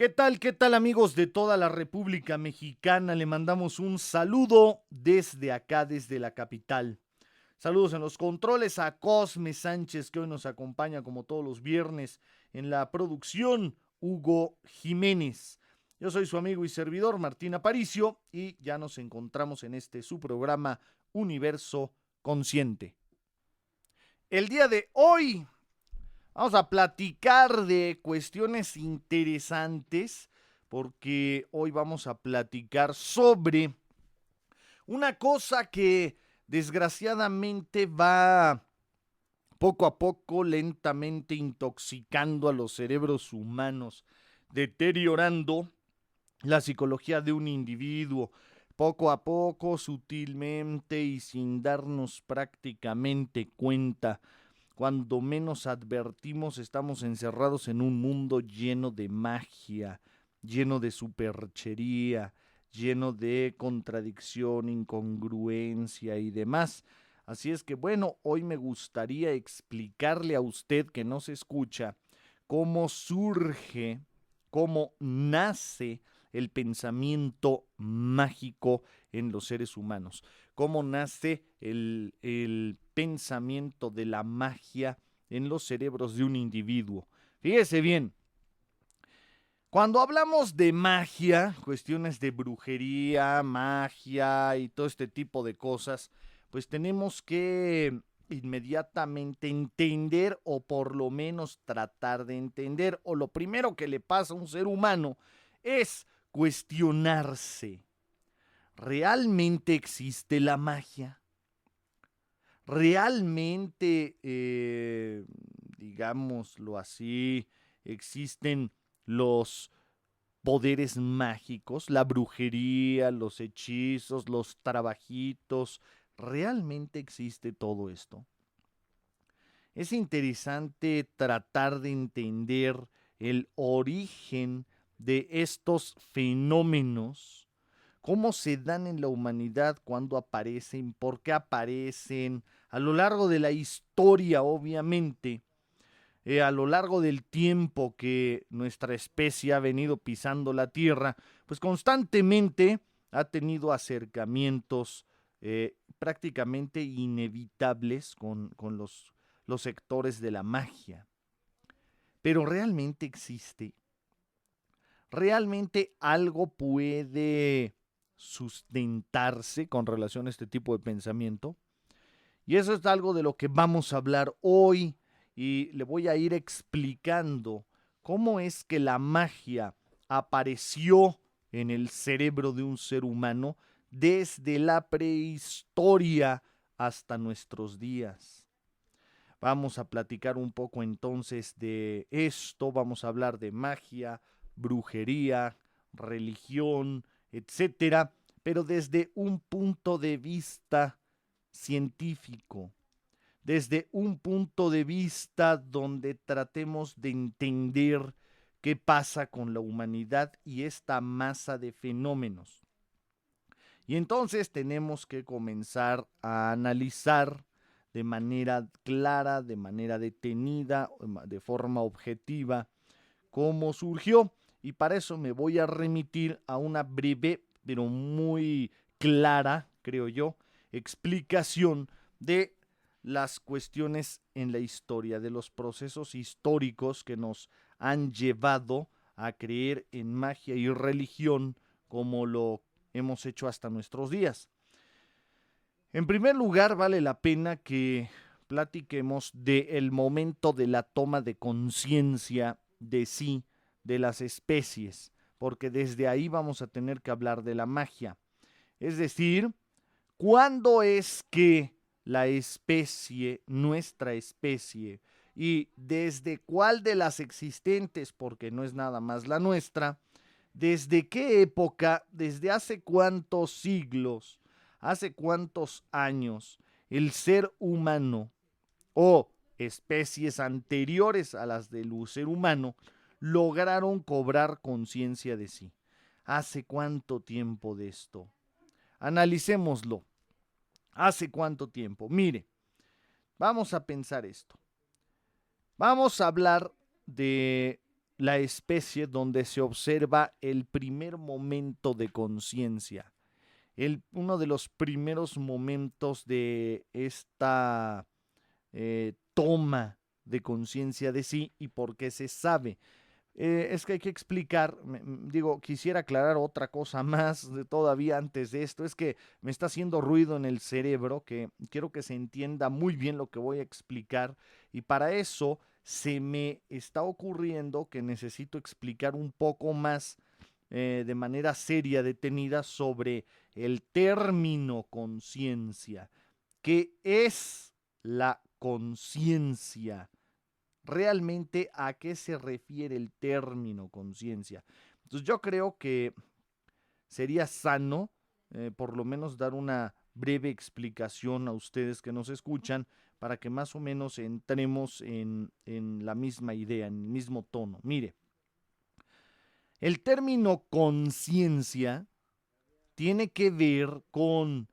¿Qué tal? ¿Qué tal amigos de toda la República Mexicana? Le mandamos un saludo desde acá, desde la capital. Saludos en los controles a Cosme Sánchez, que hoy nos acompaña como todos los viernes en la producción, Hugo Jiménez. Yo soy su amigo y servidor Martín Aparicio y ya nos encontramos en este su programa Universo Consciente. El día de hoy vamos a platicar de cuestiones interesantes porque hoy vamos a platicar sobre una cosa que desgraciadamente va poco a poco lentamente intoxicando a los cerebros humanos, deteriorando la psicología de un individuo, poco a poco, sutilmente y sin darnos prácticamente cuenta. Cuando menos advertimos, estamos encerrados en un mundo lleno de magia, lleno de superchería, lleno de contradicción, incongruencia y demás. Así es que bueno, hoy me gustaría explicarle a usted que no se escucha cómo surge, cómo nace el pensamiento mágico en los seres humanos, cómo nace el pensamiento de la magia en los cerebros de un individuo. Fíjese bien, cuando hablamos de magia, cuestiones de brujería, magia y todo este tipo de cosas, pues tenemos que inmediatamente entender o por lo menos tratar de entender, o lo primero que le pasa a un ser humano es cuestionarse. ¿Realmente existe la magia? ¿Realmente, digámoslo así, existen los poderes mágicos, la brujería, los hechizos, los trabajitos? ¿Realmente existe todo esto? Es interesante tratar de entender el origen de estos fenómenos, cómo se dan en la humanidad, cuándo aparecen, por qué aparecen, a lo largo de la historia, obviamente, a lo largo del tiempo que nuestra especie ha venido pisando la tierra, pues constantemente ha tenido acercamientos prácticamente inevitables con los sectores de la magia. Pero realmente existe, realmente algo puede sustentarse con relación a este tipo de pensamiento. Y eso es algo de lo que vamos a hablar hoy y le voy a ir explicando cómo es que la magia apareció en el cerebro de un ser humano desde la prehistoria hasta nuestros días. Vamos a platicar un poco entonces de esto, vamos a hablar de magia, brujería, religión, etcétera, pero desde un punto de vista científico, desde un punto de vista donde tratemos de entender qué pasa con la humanidad y esta masa de fenómenos. Y entonces tenemos que comenzar a analizar de manera clara, de manera detenida, de forma objetiva, cómo surgió. Y para eso me voy a remitir a una breve, pero muy clara, creo yo, explicación de las cuestiones en la historia, de los procesos históricos que nos han llevado a creer en magia y religión como lo hemos hecho hasta nuestros días. En primer lugar, vale la pena que platiquemos del momento de la toma de conciencia de sí, de las especies, porque desde ahí vamos a tener que hablar de la magia. Es decir, ¿cuándo es que la especie, nuestra especie, y desde cuál de las existentes, porque no es nada más la nuestra, desde qué época, desde hace cuántos siglos, hace cuántos años, el ser humano o especies anteriores a las del ser humano lograron cobrar conciencia de sí? ¿Hace cuánto tiempo de esto? Analicémoslo. ¿Hace cuánto tiempo? Mire, vamos a pensar esto. Vamos a hablar de la especie donde se observa el primer momento de conciencia. Uno de los primeros momentos de esta toma de conciencia de sí y por qué se sabe. Es que hay que explicar, quisiera aclarar otra cosa más todavía antes de esto, es que me está haciendo ruido en el cerebro, que quiero que se entienda muy bien lo que voy a explicar y para eso se me está ocurriendo que necesito explicar un poco más de manera seria, detenida, sobre el término conciencia. ¿Qué es la conciencia? Realmente, ¿a qué se refiere el término conciencia? Entonces yo creo que sería sano por lo menos dar una breve explicación a ustedes que nos escuchan para que más o menos entremos en la misma idea, en el mismo tono. Mire, el término conciencia tiene que ver con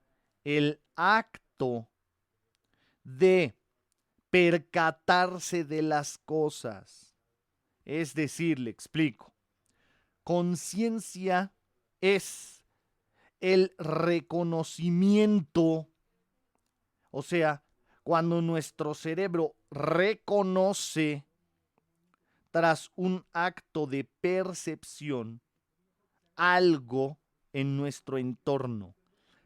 el acto de percatarse de las cosas. Es decir, le explico. Conciencia es el reconocimiento, o sea, cuando nuestro cerebro reconoce tras un acto de percepción algo en nuestro entorno.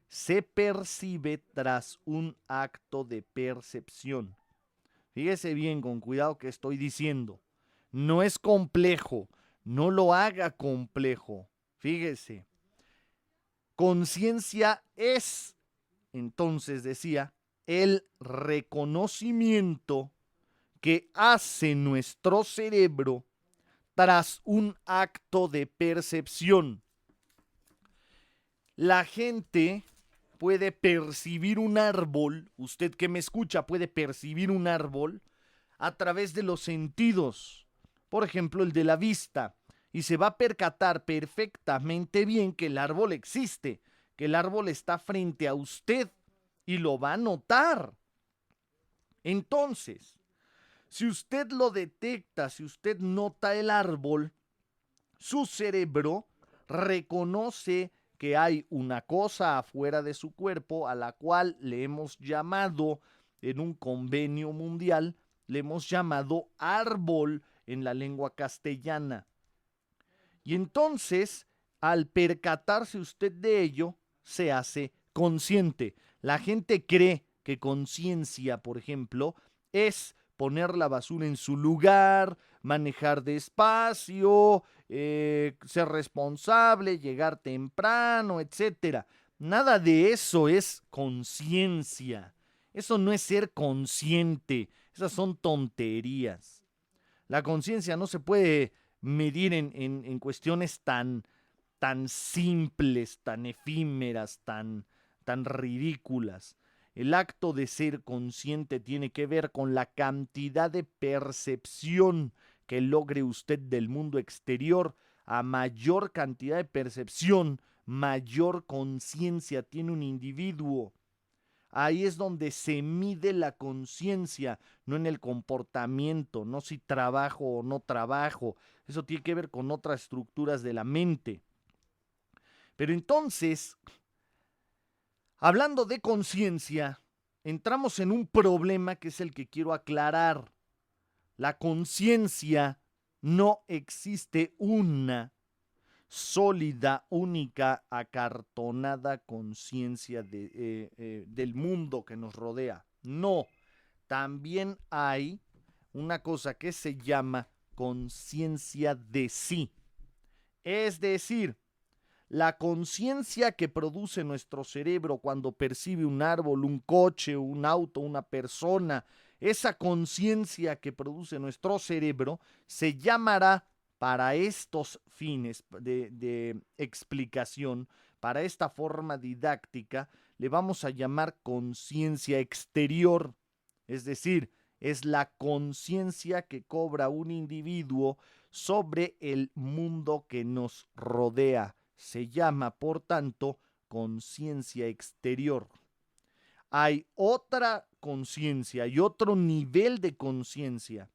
Se percibe tras un acto de percepción. Fíjese bien, con cuidado que estoy diciendo. No es complejo, no lo haga complejo. Fíjese, conciencia es, entonces decía, el reconocimiento que hace nuestro cerebro tras un acto de percepción. La gente puede percibir un árbol, usted que me escucha puede percibir un árbol a través de los sentidos, por ejemplo el de la vista, y se va a percatar perfectamente bien que el árbol existe, que el árbol está frente a usted y lo va a notar. Entonces, si usted lo detecta, si usted nota el árbol, su cerebro reconoce que hay una cosa afuera de su cuerpo a la cual le hemos llamado en un convenio mundial, le hemos llamado árbol en la lengua castellana. Y entonces, al percatarse usted de ello, se hace consciente. La gente cree que conciencia, por ejemplo, es poner la basura en su lugar, manejar despacio, ser responsable, llegar temprano, etcétera. Nada de eso es conciencia. Eso no es ser consciente. Esas son tonterías. La conciencia no se puede medir en cuestiones tan simples, tan efímeras, tan ridículas. El acto de ser consciente tiene que ver con la cantidad de percepción que logre usted del mundo exterior. A mayor cantidad de percepción, mayor conciencia tiene un individuo. Ahí es donde se mide la conciencia, no en el comportamiento, no si trabajo o no trabajo. Eso tiene que ver con otras estructuras de la mente. Pero entonces, hablando de conciencia, entramos en un problema que es el que quiero aclarar. La conciencia no existe una sólida, única, acartonada conciencia del mundo que nos rodea. No, también hay una cosa que se llama conciencia de sí. Es decir, la conciencia que produce nuestro cerebro cuando percibe un árbol, un coche, un auto, una persona, esa conciencia que produce nuestro cerebro se llamará, para estos fines de explicación, para esta forma didáctica, le vamos a llamar conciencia exterior. Es decir, es la conciencia que cobra un individuo sobre el mundo que nos rodea. Se llama, por tanto, conciencia exterior. Hay otra conciencia y otro nivel de conciencia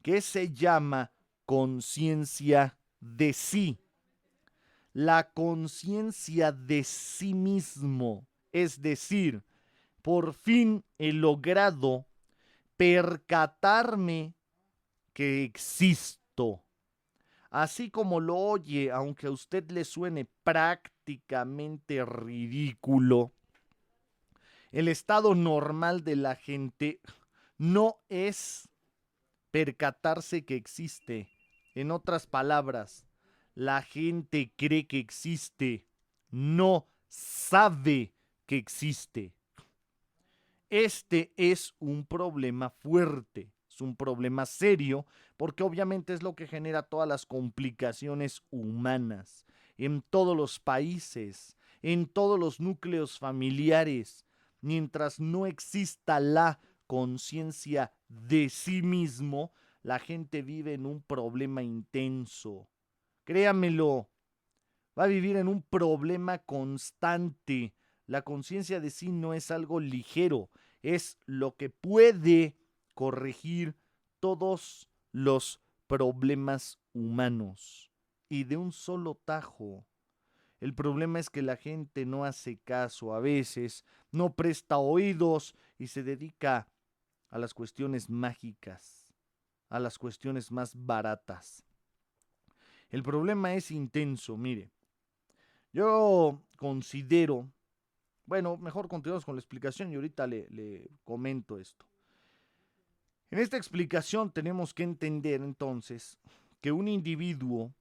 que se llama conciencia de sí. La conciencia de sí mismo, es decir, por fin he logrado percatarme que existo. Así como lo oye, aunque a usted le suene prácticamente ridículo, el estado normal de la gente no es percatarse que existe. En otras palabras, la gente cree que existe, no sabe que existe. Este es un problema fuerte, es un problema serio, porque obviamente es lo que genera todas las complicaciones humanas en todos los países, en todos los núcleos familiares. Mientras no exista la conciencia de sí mismo, la gente vive en un problema intenso. Créamelo, va a vivir en un problema constante. La conciencia de sí no es algo ligero, es lo que puede corregir todos los problemas humanos y de un solo tajo. El problema es que la gente no hace caso a veces, no presta oídos y se dedica a las cuestiones mágicas, a las cuestiones más baratas. El problema es intenso, mire. Yo considero, bueno, mejor continuamos con la explicación y ahorita le comento esto. En esta explicación tenemos que entender entonces que un individuo,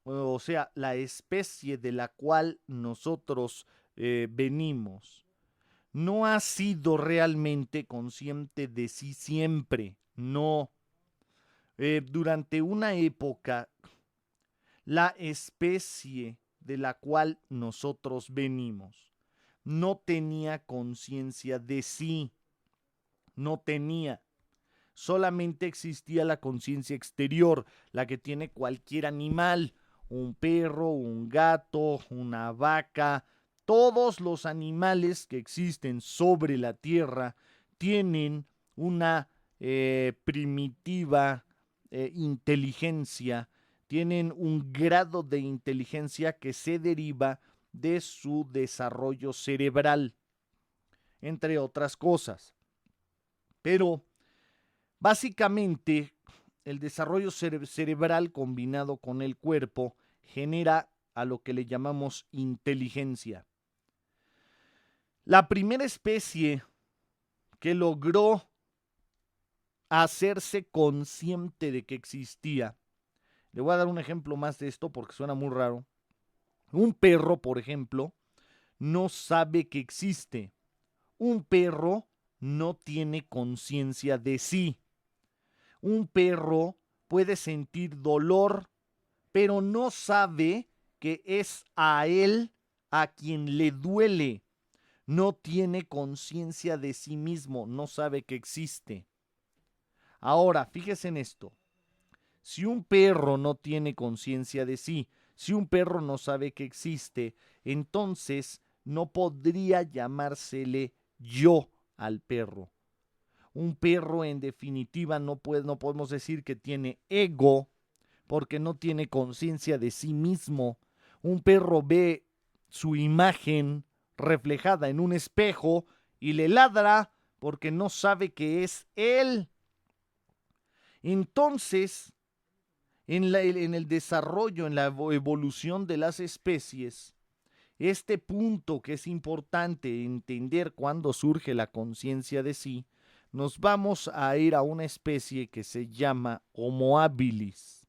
o sea, la especie de la cual nosotros venimos, no ha sido realmente consciente de sí siempre, no. Durante una época, la especie de la cual nosotros venimos no tenía conciencia de sí, no tenía. Solamente existía la conciencia exterior, la que tiene cualquier animal, un perro, un gato, una vaca. Todos los animales que existen sobre la tierra tienen una primitiva inteligencia, tienen un grado de inteligencia que se deriva de su desarrollo cerebral, entre otras cosas. Pero básicamente, el desarrollo cerebral combinado con el cuerpo genera a lo que le llamamos inteligencia. La primera especie que logró hacerse consciente de que existía, le voy a dar un ejemplo más de esto porque suena muy raro. Un perro, por ejemplo, no sabe que existe. Un perro no tiene conciencia de sí. Un perro puede sentir dolor, pero no sabe que es a él a quien le duele. No tiene conciencia de sí mismo, no sabe que existe. Ahora, fíjese en esto. Si un perro no tiene conciencia de sí, si un perro no sabe que existe, entonces no podría llamársele yo al perro. Un perro, en definitiva, no podemos decir que tiene ego porque no tiene conciencia de sí mismo. Un perro ve su imagen reflejada en un espejo y le ladra porque no sabe que es él. Entonces, en el desarrollo, en la evolución de las especies, este punto que es importante entender cuando surge la conciencia de sí, nos vamos a ir a una especie que se llama Homo habilis.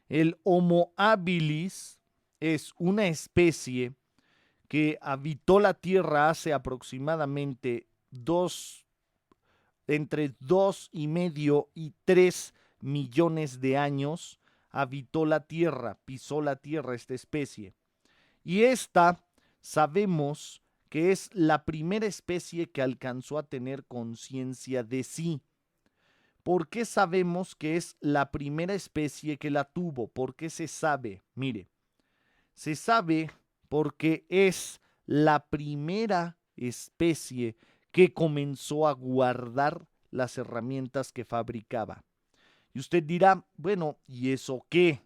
El Homo habilis es una especie que habitó la Tierra hace aproximadamente entre 2,5 y 3 millones de años. Habitó la Tierra, pisó la Tierra esta especie. Y esta sabemos que es la primera especie que alcanzó a tener conciencia de sí. ¿Por qué sabemos que es la primera especie que la tuvo? ¿Por qué se sabe? Mire, se sabe porque es la primera especie que comenzó a guardar las herramientas que fabricaba. Y usted dirá, bueno, ¿y eso qué?